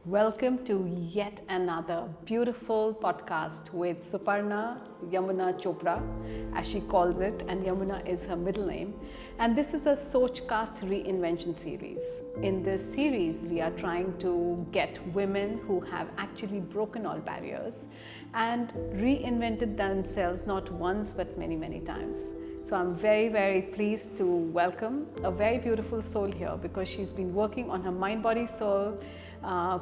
Welcome to yet another beautiful podcast with Superna Yamuna Chopra, as she calls it, and Yamuna is her middle name. And this is a Sochcast Reinvention Series. In this series, we are trying to get women who have actually broken all barriers and reinvented themselves not once but many, many times. So I'm very, very pleased to welcome a very beautiful soul here because she's been working on her mind, body, soul,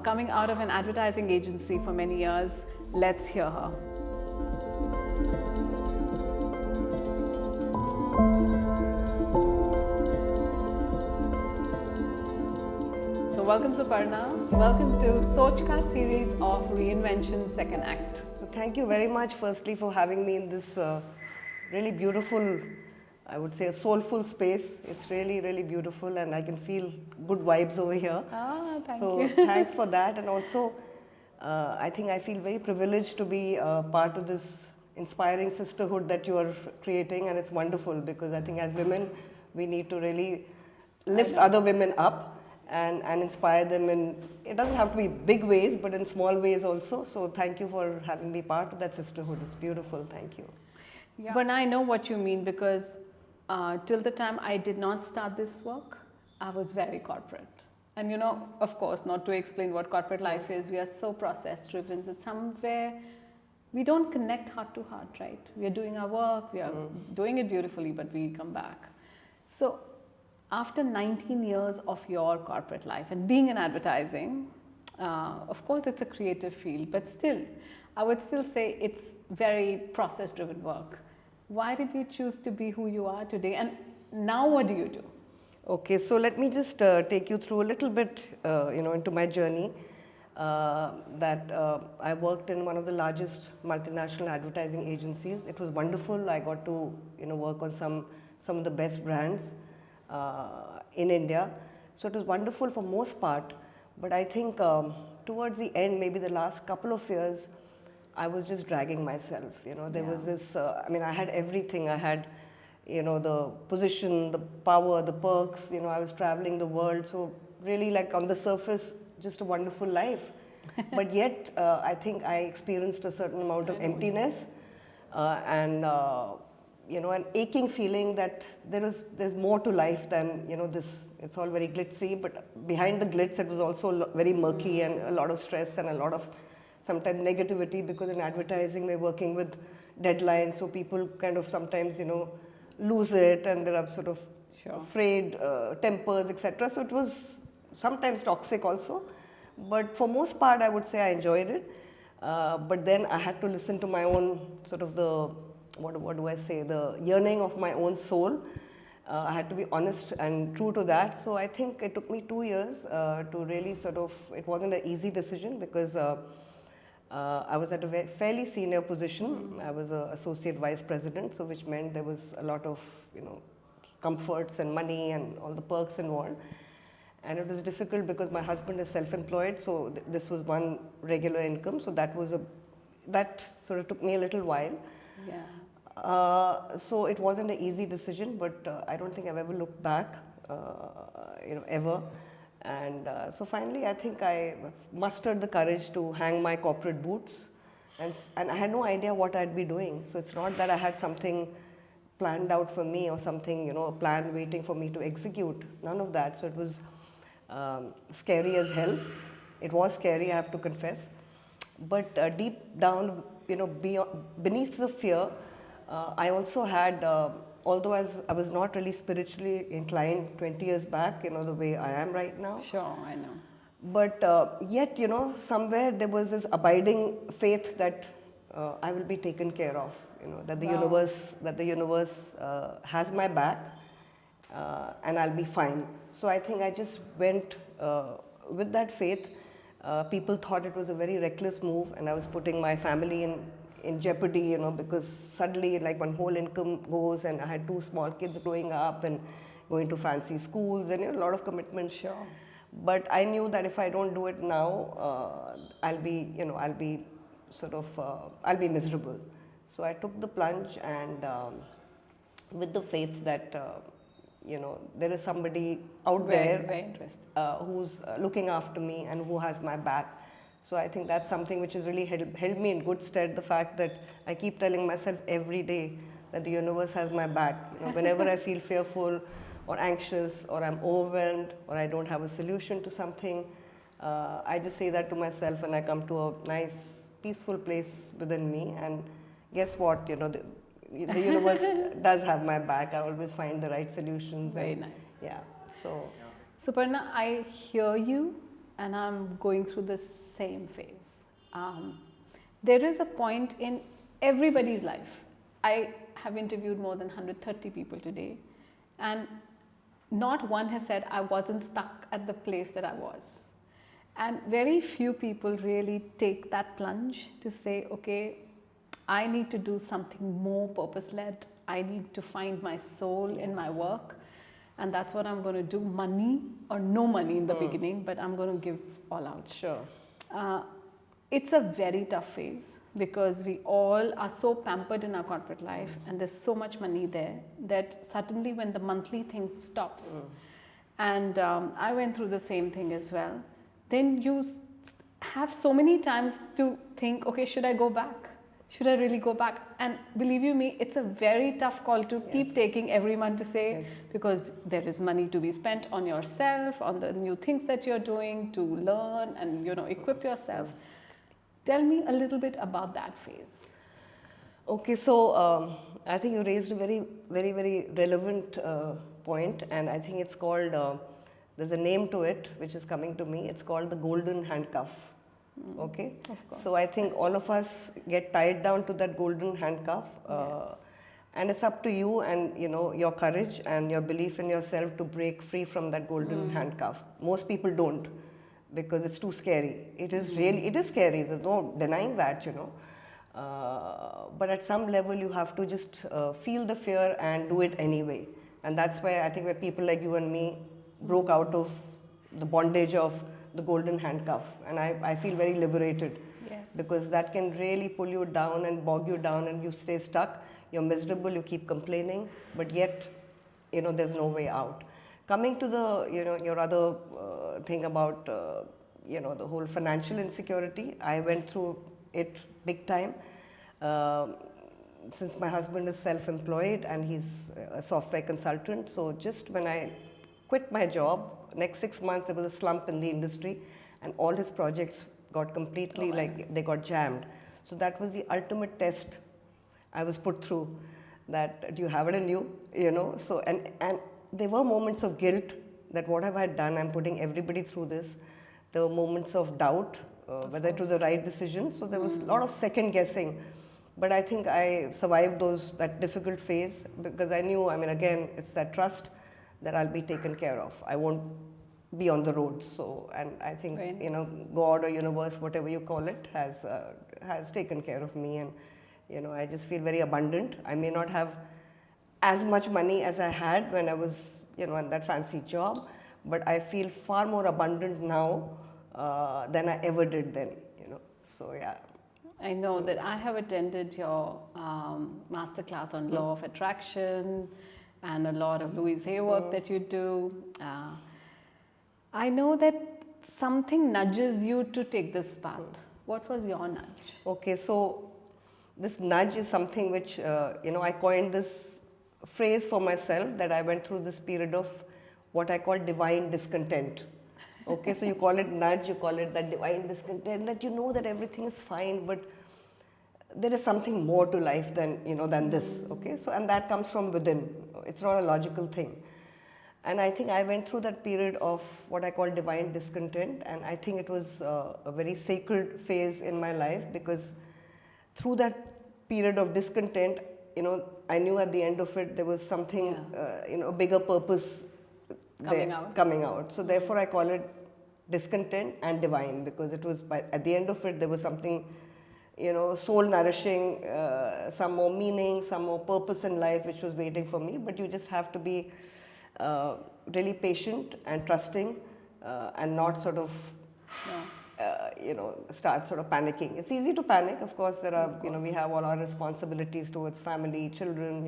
coming out of an advertising agency for many years. Let's hear her. So welcome Superna. Welcome to Sochcast series of Reinvention Second Act. Thank you very much firstly for having me in this really beautiful, I would say a soulful space. It's really, really beautiful and I can feel good vibes over here. Thank so you. thanks for that. And also, I think I feel very privileged to be part of this inspiring sisterhood that you are creating, and it's wonderful because I think as women, we need to really lift other women up and inspire them it doesn't have to be big ways, but in small ways also. So thank you for having me part of that sisterhood. It's beautiful. Thank you. Yeah. But I know what you mean because till the time I did not start this work, I was very corporate. And of course, not to explain what corporate life is, we are so process driven that somewhere we don't connect heart to heart, right? We are doing our work, we are doing it beautifully, but we come back. So after 19 years of your corporate life and being in advertising, of course it's a creative field, but still, I would still say it's very process driven work. Why did you choose to be who you are today, and now what do you do? Okay, so let me just take you through a little bit, into my journey. I worked in one of the largest multinational advertising agencies. It was wonderful. I got to, work on some of the best brands in India. So it was wonderful for most part. But I think towards the end, maybe the last couple of years, I was just dragging myself. There was this. I had everything. I had the position, the power, the perks. I was traveling the world. So really, like on the surface, just a wonderful life. But yet, I think I experienced a certain amount of emptiness and an aching feeling that there's more to life than this. It's all very glitzy, but behind the glitz, it was also very murky and a lot of stress and a lot of sometimes negativity, because in advertising we're working with deadlines, so people kind of sometimes lose it, and there are sort of frayed tempers, etc. So it was sometimes toxic also, but for most part I would say I enjoyed it. But then I had to listen to my own sort of the yearning of my own soul. I had to be honest and true to that. So I think it took me 2 years to really it wasn't an easy decision, because I was at a fairly senior position. I was an associate vice president, so which meant there was a lot of comforts and money and all the perks involved. And it was difficult because my husband is self-employed, so this was one regular income. So that sort of took me a little while. Yeah. So it wasn't an easy decision, but I don't think I've ever looked back, ever. And so finally, I think I mustered the courage to hang my corporate boots, and I had no idea what I'd be doing. So it's not that I had something planned out for me or something, a plan waiting for me to execute. None of that. So it was scary as hell. It was scary, I have to confess. But deep down, beneath the fear, I also had, although I was not really spiritually inclined 20 years back, the way I am right now. Sure, I know. But yet, somewhere there was this abiding faith that I will be taken care of, that the universe has my back, and I'll be fine. So I think I just went with that faith. People thought it was a very reckless move, and I was putting my family in jeopardy, because suddenly, like, one whole income goes, and I had 2 small kids growing up and going to fancy schools, and a lot of commitment. Sure. But I knew that if I don't do it now, I'll be miserable. So I took the plunge, and with the faith that there is somebody out Very, there very interesting. who's looking after me and who has my back. So I think that's something which has really held me in good stead, the fact that I keep telling myself every day that the universe has my back. Whenever I feel fearful or anxious or I'm overwhelmed or I don't have a solution to something, I just say that to myself and I come to a nice, peaceful place within me. And guess what? The universe does have my back. I always find the right solutions. Very and, nice. Yeah. So. Suparna, I hear you, and I'm going through the same phase. There is a point in everybody's life. I have interviewed more than 130 people today, and not one has said I wasn't stuck at the place that I was. And very few people really take that plunge to say, okay, I need to do something more purpose-led. I need to find my soul in my work. And that's what I'm going to do. Money or no money in the beginning, but I'm going to give all out. Sure. It's a very tough phase because we all are so pampered in our corporate life and there's so much money there that suddenly when the monthly thing stops, and I went through the same thing as well, then you have so many times to think, okay, should I go back? Should I really go back? And believe you me, it's a very tough call to keep taking every month to say, because there is money to be spent on yourself, on the new things that you're doing, to learn and equip yourself. Tell me a little bit about that phase. Okay, so I think you raised a very, very, very relevant point, and I think it's called, there's a name to it which is coming to me, it's called the golden handcuff. Okay, Of course. so I think all of us get tied down to that golden handcuff, and it's up to you and your courage and your belief in yourself to break free from that golden handcuff. Most people don't, because it's too scary. It is really, it is scary. There's no denying that, but at some level you have to just feel the fear and do it anyway. And that's why I think where people like you and me broke out of the bondage of the golden handcuff, and I feel very liberated. Yes. Because that can really pull you down and bog you down and you stay stuck, you're miserable, you keep complaining, but yet there's no way out. Coming to the your other thing about the whole financial insecurity, I went through it big time. Since my husband is self-employed and he's a software consultant, so just when I quit my job, next 6 months there was a slump in the industry and all his projects got completely they got jammed. So that was the ultimate test I was put through, that do you have it in you, so and there were moments of guilt that what have I done, I'm putting everybody through this. There were moments of doubt whether it was the right decision, so there was a lot of second guessing, but I think I survived that difficult phase because I knew, again, it's that trust that I'll be taken care of. I won't be on the road. So, and I think God or universe, whatever you call it, has taken care of me, and I just feel very abundant. I may not have as much money as I had when I was in that fancy job, but I feel far more abundant now than I ever did then. So yeah. I know that I have attended your masterclass on law of attraction and a lot of Louise Hay work that you do. I know that something nudges you to take this path. What was your nudge? Okay, so this nudge is something which, I coined this phrase for myself, that I went through this period of what I call divine discontent. Okay, so you call it nudge, you call it that divine discontent, that that everything is fine, but there is something more to life than this. Okay, so and that comes from within. It's not a logical thing. And I think I went through that period of what I call divine discontent, and I think it was a very sacred phase in my life, because through that period of discontent, I knew at the end of it there was something, a bigger purpose coming out. So therefore I call it discontent and divine, because it was at the end of it there was something, soul nourishing, some more meaning, some more purpose in life which was waiting for me. But you just have to be really patient and trusting, and not sort of start sort of panicking. It's easy to panic, of course. There are, we have all our responsibilities towards family, children.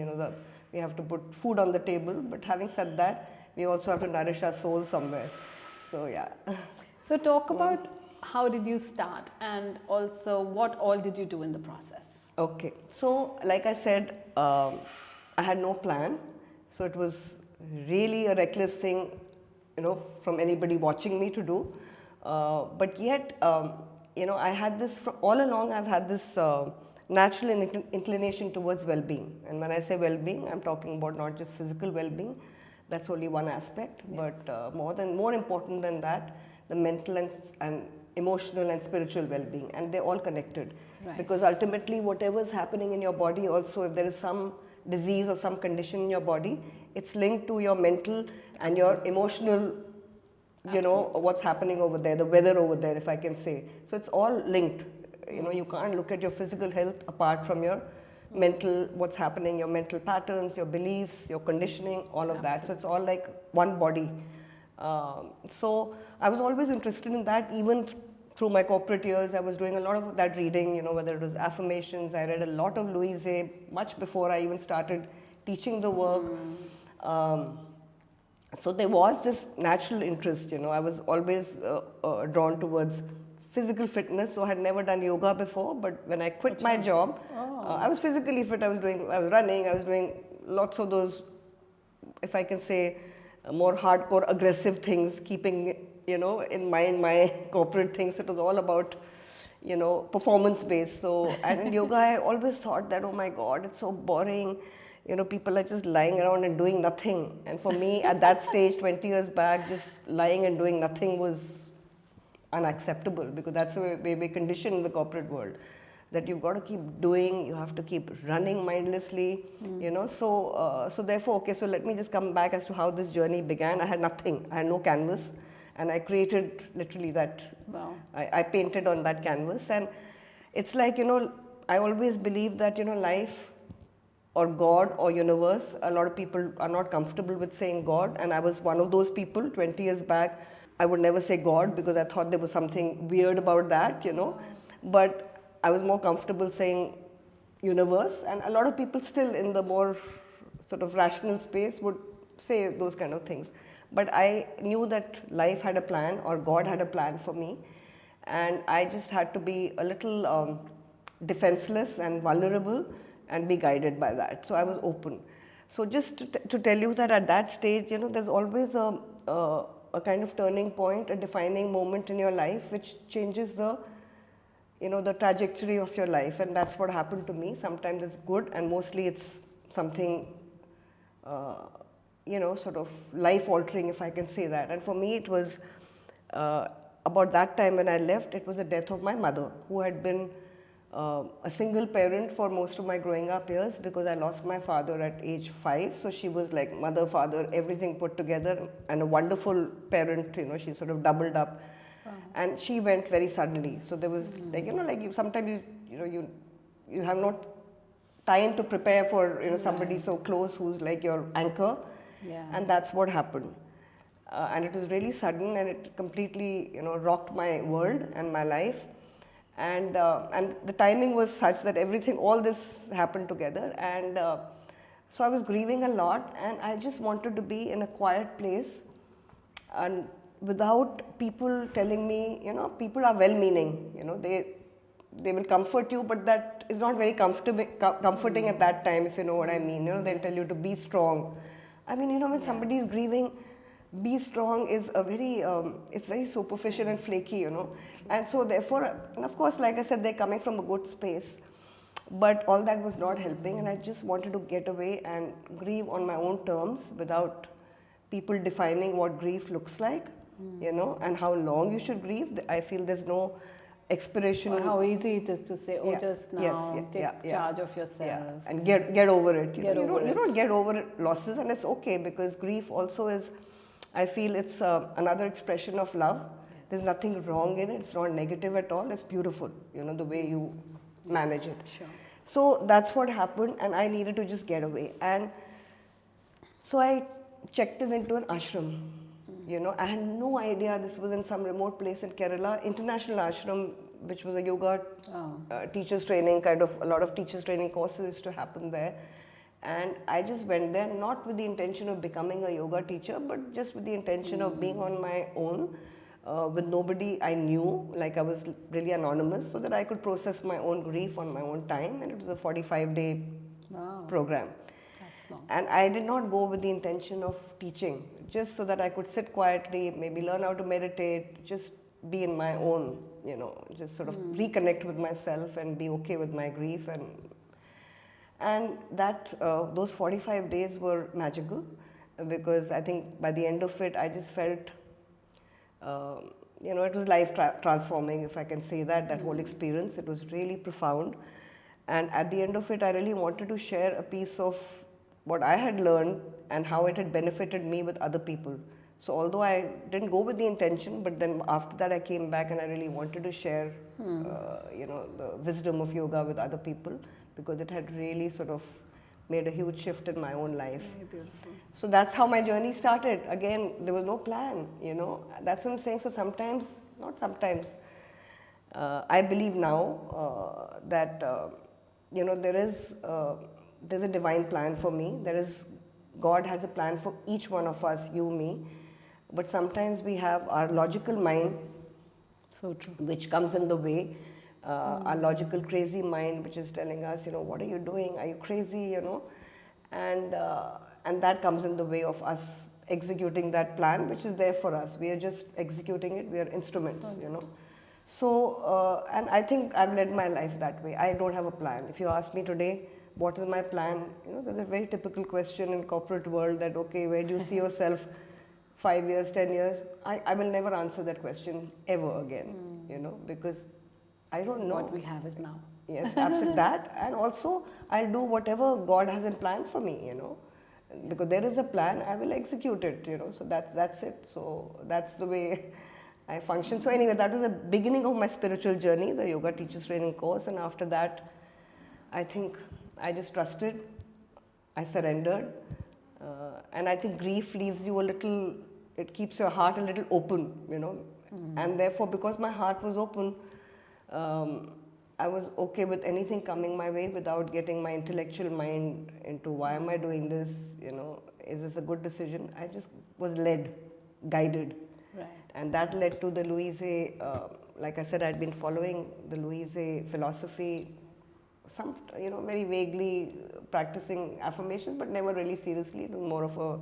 We have to put food on the table. But having said that, we also have to nourish our soul somewhere. So yeah. So talk about how did you start, and also what all did you do in the process? Okay, so like I said, I had no plan. So it was really a reckless thing, from anybody watching me to do. But yet, I had this, all along I've had this natural inclination towards well-being. And when I say well-being, I'm talking about not just physical well-being. That's only one aspect, yes. But more important than that, the mental and emotional and spiritual well-being, and they're all connected. Right. Because ultimately, whatever is happening in your body, also if there is some disease or some condition in your body, it's linked to your mental and your emotional, what's happening over there, the weather over there, if I can say. So it's all linked. You can't look at your physical health apart from your mental, what's happening, your mental patterns, your beliefs, your conditioning, all of that. So it's all like one body. So I was always interested in that. Even through my corporate years, I was doing a lot of that reading, whether it was affirmations. I read a lot of Louise Hay much before I even started teaching the work. So there was this natural interest, I was always drawn towards physical fitness. So I had never done yoga before, but when I quit my job, I was physically fit. I was running, I was doing lots of those, if I can say, more hardcore aggressive things, keeping in mind my corporate things. It was all about performance based. So, and in yoga I always thought that, oh my god, it's so boring, people are just lying around and doing nothing. And for me at that stage 20 years back, just lying and doing nothing was unacceptable, because that's the way we're conditioned in the corporate world, that you've got to keep doing, you have to keep running mindlessly, so therefore, okay, so let me just come back as to how this journey began. I had nothing, I had no canvas, and I created literally that. Wow. I painted on that canvas. And it's like, I always believe that, life or God or universe, a lot of people are not comfortable with saying God, and I was one of those people. 20 years back, I would never say God, because I thought there was something weird about that, but I was more comfortable saying universe, and a lot of people still in the more sort of rational space would say those kind of things. But I knew that life had a plan, or God had a plan for me, and I just had to be a little defenseless and vulnerable and be guided by that. So I was open. So just to tell you that at that stage, there's always a kind of turning point, a defining moment in your life which changes the trajectory of your life. And that's what happened to me. Sometimes it's good, and mostly it's something, sort of life altering, if I can say that. And for me, it was about that time when I left, it was the death of my mother, who had been a single parent for most of my growing up years, because I lost my father at age 5. So she was like mother, father, everything put together, and a wonderful parent, she sort of doubled up. Wow. And she went very suddenly. So there was sometimes you have no time to prepare for somebody so close who's like your anchor. Yeah. And that's what happened. And it was really sudden, and it completely rocked my world and my life. And the timing was such that all this happened together. And so I was grieving a lot, and I just wanted to be in a quiet place, and without people telling me, people are well-meaning, they will comfort you, but that is not very comforting at that time, if you know what I mean. They'll tell you to be strong. I mean, when somebody is grieving, be strong is it's very superficial and flaky, And so therefore, and of course, like I said, they're coming from a good space, but all that was not helping, and I just wanted to get away and grieve on my own terms without people defining what grief looks like, and how long you should grieve. I feel there's no expiration. Or how easy it is to say, just now, take charge of yourself. And get over it. You don't get over losses, and it's okay, because grief also is, I feel it's another expression of love. Yes. There's nothing wrong in it. It's not negative at all. It's beautiful, the way you manage it. Sure. So that's what happened, and I needed to just get away. And so I checked in into an ashram. You know, I had no idea this was in some remote place in Kerala, international ashram, which was a yoga teachers training, kind of a lot of teachers training courses used to happen there. And I just went there not with the intention of becoming a yoga teacher, but just with the intention of being on my own, with nobody I knew, like I was really anonymous, so that I could process my own grief on my own time. And it was a 45-day program. That's long. And I did not go with the intention of teaching, just so that I could sit quietly, maybe learn how to meditate, just be in my own, you know, just sort of reconnect with myself and be okay with my grief. And that those 45 days were magical, because I think by the end of it, I just felt, you know, it was life transforming, if I can say that, that whole experience. It was really profound. And at the end of it, I really wanted to share a piece of what I had learned and how it had benefited me with other people. So although I didn't go with the intention, but then after that I came back and I really wanted to share, you know, the wisdom of yoga with other people, because it had really sort of made a huge shift in my own life. Very beautiful. So that's how my journey started. Again, there was no plan, you know. That's what I'm saying. So sometimes, not sometimes, I believe now that, you know, there's a divine plan for me. God has a plan for each one of us, you, me. But sometimes we have our logical mind, So true. which comes in the way. Our logical crazy mind, which is telling us, you know, what are you doing? Are you crazy? You know, and that comes in the way of us executing that plan, which is there for us. We are just executing it. We are instruments, you know. So, and I think I've led my life that way. I don't have a plan. If you ask me today, what is my plan? You know, there's a very typical question in corporate world that, okay, where do you see yourself 5 years, 10 years? I will never answer that question ever again, you know, because I don't know. What we have is now. Yes, absolutely that. And also, I'll do whatever God has in plan for me, you know. Because there is a plan, I will execute it, you know. So that's it. So that's the way I function. So anyway, that was the beginning of my spiritual journey, the yoga teachers training course. And after that, I think I just trusted, I surrendered. And I think grief leaves you a little, it keeps your heart a little open, you know. And therefore, because my heart was open, I was okay with anything coming my way without getting my intellectual mind into why am I doing this, you know, is this a good decision? I just was led, guided. Right. And that led to the Louise, like I said, I'd been following the Louise philosophy, some, you know, very vaguely practicing affirmation, but never really seriously. It was more of a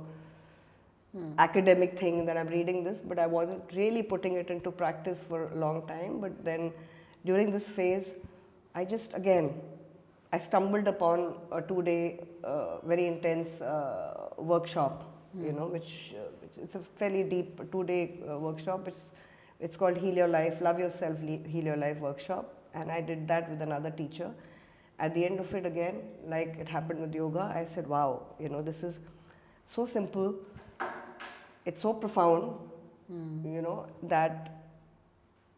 academic thing that I'm reading this, but I wasn't really putting it into practice for a long time. But then during this phase, I just, again, I stumbled upon a 2-day, very intense workshop, you know, which it's a fairly deep 2-day workshop. It's called Heal Your Life, Love Yourself, Heal Your Life workshop. And I did that with another teacher. At the end of it, again, like it happened with yoga, I said, wow, you know, this is so simple. It's so profound, you know, that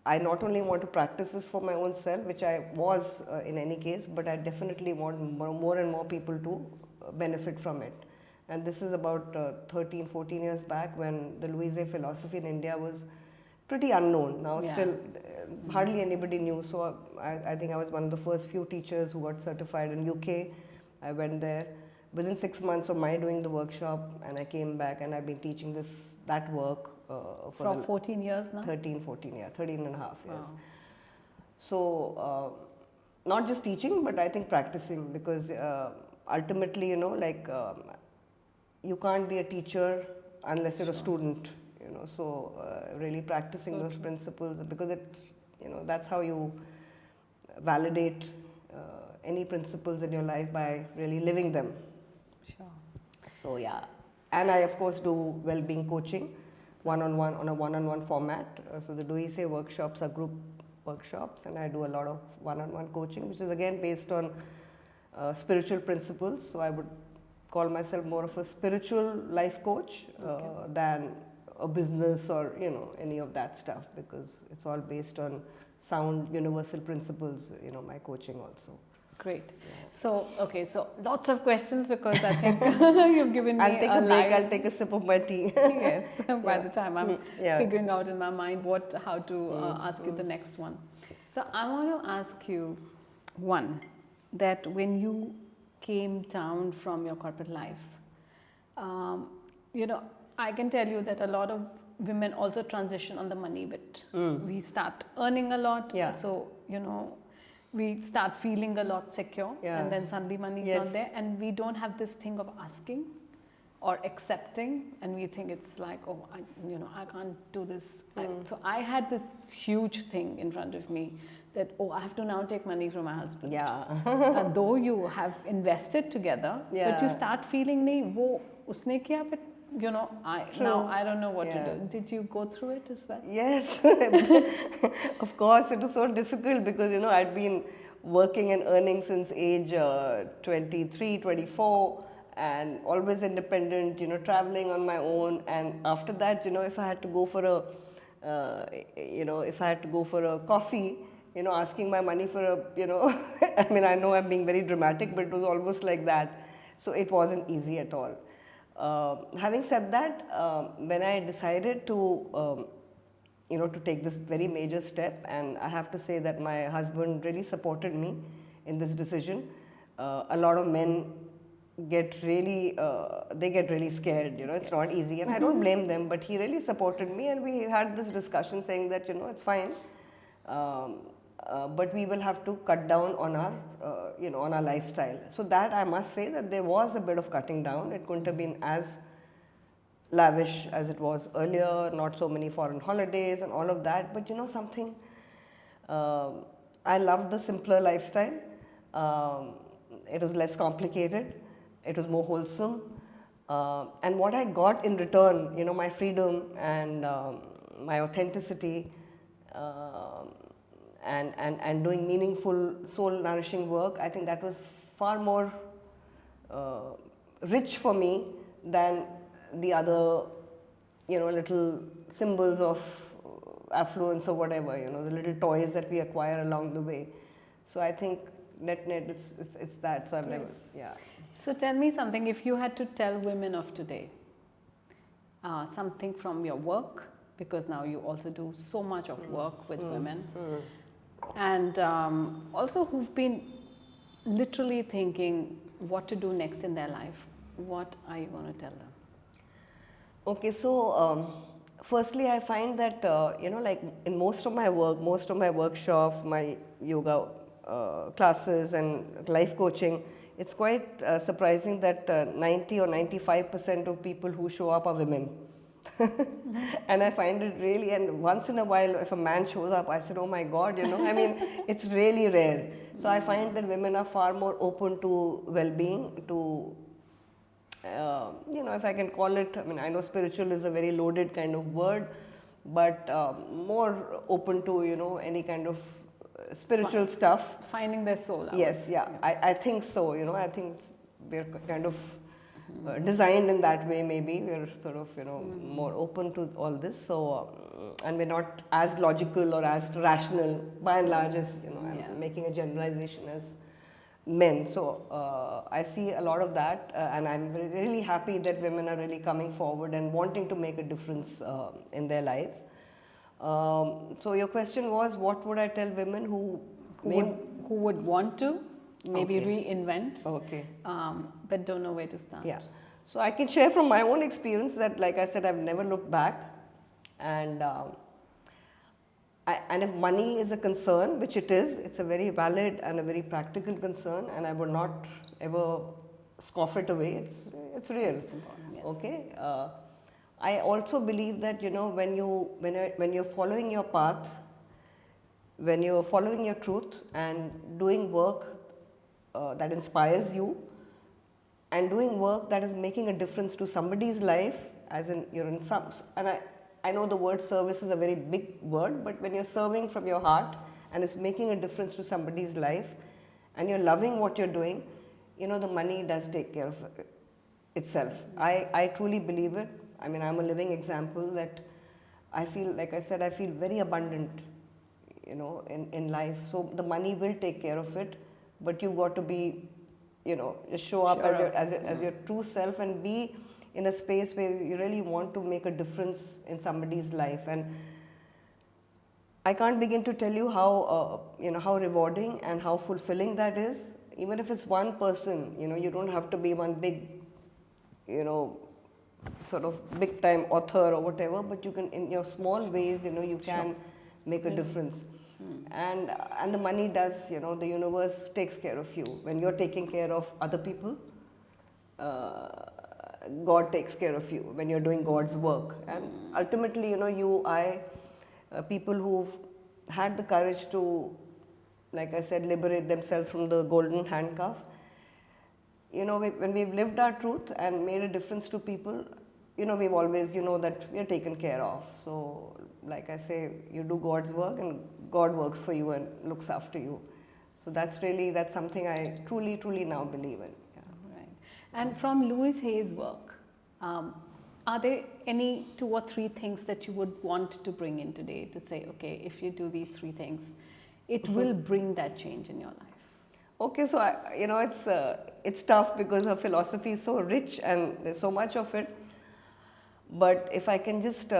I not only want to practice this for my own self, which I was in any case, but I definitely want more and more people to benefit from it. And this is about 13, 14 years back, when the Louise philosophy in India was pretty unknown. Now still hardly anybody knew. So I think I was one of the first few teachers who got certified in UK. I went there. Within 6 months of my doing the workshop, and I came back and I've been teaching that work for 14 years now? 13 and a half years. Wow. So not just teaching, but I think practicing, because ultimately, you know, like you can't be a teacher unless you're a student, you know. So really practicing those principles, because it, you know, that's how you validate any principles in your life, by really living them. Sure. So yeah, and I of course do well-being coaching, one-on-one, on a one-on-one format. So the Louise workshops are group workshops, and I do a lot of one-on-one coaching, which is again based on spiritual principles. So I would call myself more of a spiritual life coach than a business or, you know, any of that stuff, because it's all based on sound universal principles, you know, my coaching also. Great. So, okay, so lots of questions because I think you've given me I'll take a break. live- I'll take a sip of my tea. Yes, by Yeah. the time I'm Yeah. figuring out in my mind how to ask you the next one. So I want to ask you one, that when you came down from your corporate life, um, you know, I can tell you that a lot of women also transition on the money bit. We start earning a lot, Yeah. so we start feeling a lot secure, Yeah. and then suddenly money is Yes. not there, and we don't have this thing of asking or accepting, and we think it's like, oh, I can't do this. So I had this huge thing in front of me that, oh, I have to now take money from my husband. Yeah. Though you have invested together, but Yeah. you start feeling, nahi, wo usne kiya, but now I don't know what Yeah. to do. Did you go through it as well? Yes, of course, it was so difficult because I'd been working and earning since age 23, 24, and always independent, traveling on my own. And after that, if I had to go for a coffee, asking my money for I mean, I know I'm being very dramatic, but it was almost like that. So it wasn't easy at all. Having said that, when I decided to to take this very major step, and I have to say that my husband really supported me in this decision. A lot of men get really scared. It's not easy, and I don't blame them. But he really supported me, and we had this discussion saying that it's fine. But we will have to cut down on our, on our lifestyle. So that I must say that there was a bit of cutting down. It couldn't have been as lavish as it was earlier, not so many foreign holidays and all of that. But something, I loved the simpler lifestyle. It was less complicated. It was more wholesome. And what I got in return, my freedom and my authenticity, and doing meaningful, soul-nourishing work, I think that was far more rich for me than the other, little symbols of affluence or whatever, the little toys that we acquire along the way. So I think net, it's that. So I've never, yeah. So tell me something, if you had to tell women of today something from your work, because now you also do so much of work with women, and also who've been literally thinking what to do next in their life, what are you going to tell them? Okay, so firstly, I find that like in most of my work, most of my workshops, my yoga classes and life coaching, it's quite surprising that 90 or 95% of people who show up are women. And I find it really, and once in a while if a man shows up, I said, oh my God, I mean, it's really rare. So I find that women are far more open to well-being, to if I can call it, I mean, I know spiritual is a very loaded kind of word, but more open to, any kind of spiritual stuff. Finding their soul out. Yes, yeah. I think so, I think we're kind of designed in that way, maybe. We're sort of, more open to all this. So, and we're not as logical or as rational, by and large, as, I'm making a generalization as men. So I see a lot of that, and I'm really happy that women are really coming forward and wanting to make a difference in their lives. So your question was, what would I tell women who would want to maybe reinvent, but don't know where to start? Yeah. So I can share from my own experience that, like I said, I've never looked back, and and if money is a concern, which it is, it's a very valid and a very practical concern, and I would not ever scoff it away. It's real. It's important, yes. Okay. I also believe that when you're following your path, when you're following your truth and doing work that inspires you, and doing work that is making a difference to somebody's life, as in you're in some, and I know the word service is a very big word, but when you're serving from your heart and it's making a difference to somebody's life, and you're loving what you're doing, the money does take care of itself. I truly believe it. I mean, I'm a living example that I feel, like I said, I feel very abundant, in life. So the money will take care of it. but you've got to be, just show up as your true self and be in a space where you really want to make a difference in somebody's life. And I can't begin to tell you how rewarding and how fulfilling that is. Even if it's one person, you don't have to be one big, sort of big time author or whatever, but you can, in your small ways, you can make a difference. And the money does, the universe takes care of you. When you're taking care of other people, God takes care of you when you're doing God's work. And ultimately, people who've had the courage to, like I said, liberate themselves from the golden handcuff, when we've lived our truth and made a difference to people, we've always, that we're taken care of. So, like I say, you do God's work and God works for you and looks after you. So that's something I truly, truly now believe in. Yeah. Right. And from Louise Hay's work, are there any 2 or 3 things that you would want to bring in today to say, okay, if you do these 3 things, it will bring that change in your life? Okay, so it's tough because her philosophy is so rich and there's so much of it. But if I can just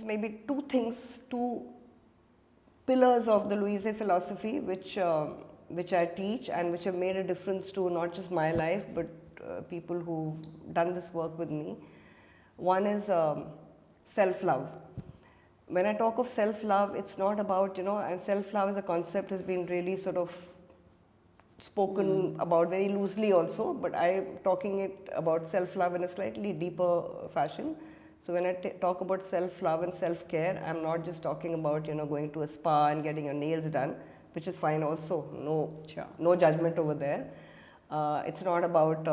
maybe 2 things, 2 pillars of the Louise Hay philosophy, which I teach and which have made a difference to not just my life, but people who've done this work with me. One is self-love. When I talk of self-love, it's not about, self-love as a concept has been really sort of spoken about very loosely also, but I'm talking about self-love in a slightly deeper fashion. So when I talk about self-love and self-care, I'm not just talking about, going to a spa and getting your nails done, which is fine also, no judgment over there. It's not about,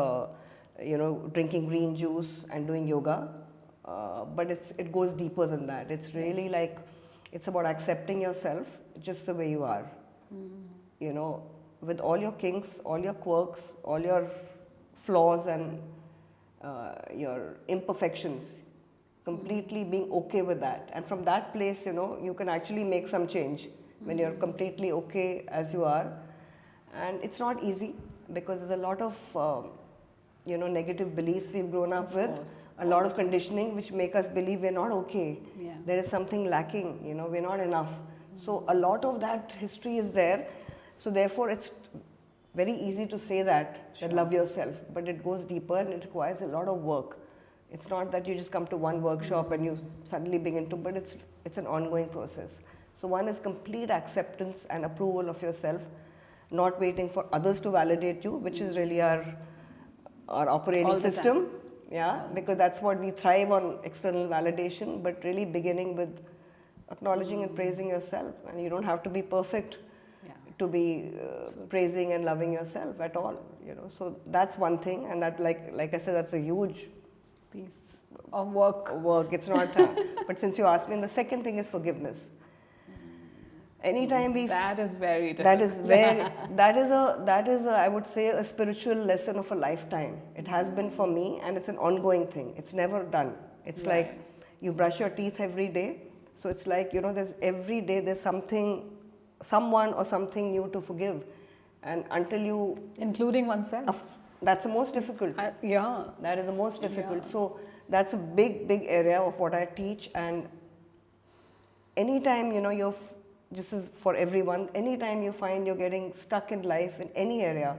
drinking green juice and doing yoga, but it goes deeper than that. It's really it's about accepting yourself just the way you are, with all your kinks, all your quirks, all your flaws and your imperfections, completely being okay with that. And from that place, you can actually make some change when you're completely okay as you are. And it's not easy because there's a lot of, negative beliefs we've grown up with, a lot of conditioning which make us believe we're not okay. Yeah. There is something lacking, we're not enough. So a lot of that history is there. So therefore, it's very easy to say that love yourself, but it goes deeper and it requires a lot of work. It's not that you just come to one workshop and you suddenly begin to, but it's an ongoing process. So one is complete acceptance and approval of yourself, not waiting for others to validate you, which is really our operating system. Yeah, because that's what we thrive on, external validation, but really beginning with acknowledging and praising yourself. And you don't have to be perfect to be praising and loving yourself at all, So that's one thing, and that, like I said, that's a huge piece of work. It's not, but since you asked me, and the second thing is forgiveness. Anytime that is very difficult. That is a, I would say, a spiritual lesson of a lifetime. It has been for me, and it's an ongoing thing. It's never done. It's like you brush your teeth every day. So it's like, there's every day there's someone or something new to forgive. And until you... Including oneself. That's the most difficult. That is the most difficult. Yeah. So that's a big, big area of what I teach. And anytime, this is for everyone, anytime you find you're getting stuck in life in any area,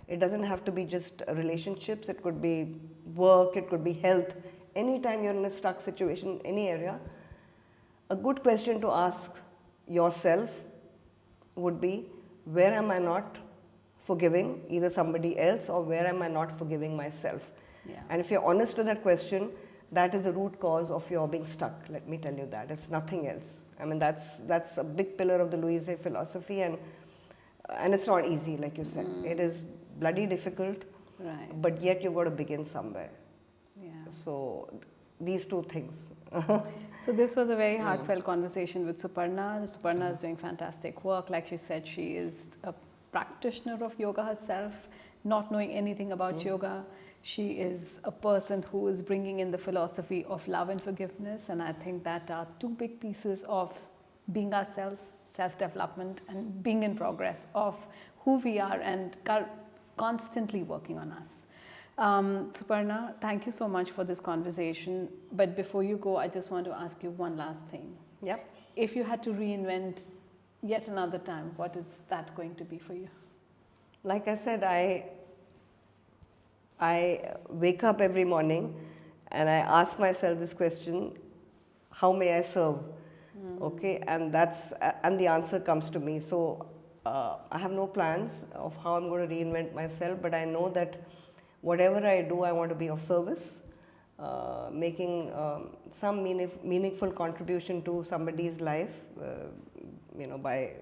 it doesn't have to be just relationships, it could be work, it could be health. Anytime you're in a stuck situation in any area, a good question to ask yourself would be, where am I not forgiving either somebody else, or where am I not forgiving myself? Yeah. And if you're honest to that question, that is the root cause of your being stuck. Let me tell you that. It's nothing else. I mean, that's a big pillar of the Louise Hay philosophy, and it's not easy, like you said. It is bloody difficult, but yet you've got to begin somewhere. Yeah. So these 2 things. So this was a very heartfelt conversation with Superna. Superna is doing fantastic work. Like she said, she is a practitioner of yoga herself, not knowing anything about yoga. She is a person who is bringing in the philosophy of love and forgiveness, and I think that are 2 big pieces of being ourselves, self-development, and being in progress of who we are and constantly working on us. Superna, thank you so much for this conversation. But before you go, I just want to ask you one last thing. Yep. If you had to reinvent yet another time, what is that going to be for you? Like I said, I wake up every morning and I ask myself this question, how may I serve? Okay, and the answer comes to me. So I have no plans of how I'm going to reinvent myself, but I know that whatever I do, I want to be of service, making some meaningful contribution to somebody's life, by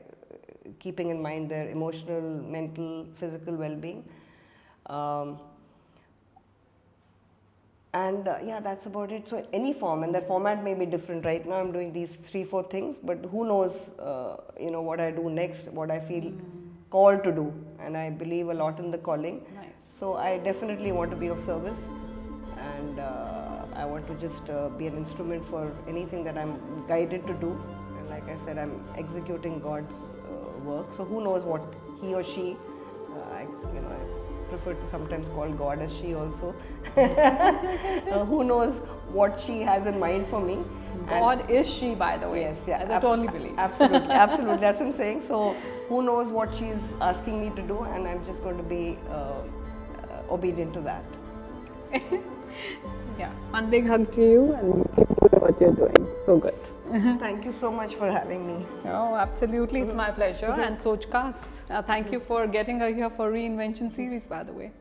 keeping in mind their emotional, mental, physical well-being. Yeah, that's about it. So any form, and the format may be different. Right now I'm doing these 3-4 things, but who knows, what I do next, what I feel called to do. And I believe a lot in the calling. Nice. So I definitely want to be of service, and I want to just be an instrument for anything that I'm guided to do. And like I said, I'm executing God's work. So who knows what he or she, I prefer to sometimes call God as she also. Who knows what she has in mind for me. God is she, by the way. Yes, yeah. I totally believe. Absolutely, absolutely. That's what I'm saying. So who knows what she's asking me to do, and I'm just going to be obedient to that. Yeah, one big hug to you, and keep doing what you're doing. So good. Thank you so much for having me. Oh, absolutely. It's my pleasure. And Sochcast, thank you for getting her here for Reinvention Series, by the way.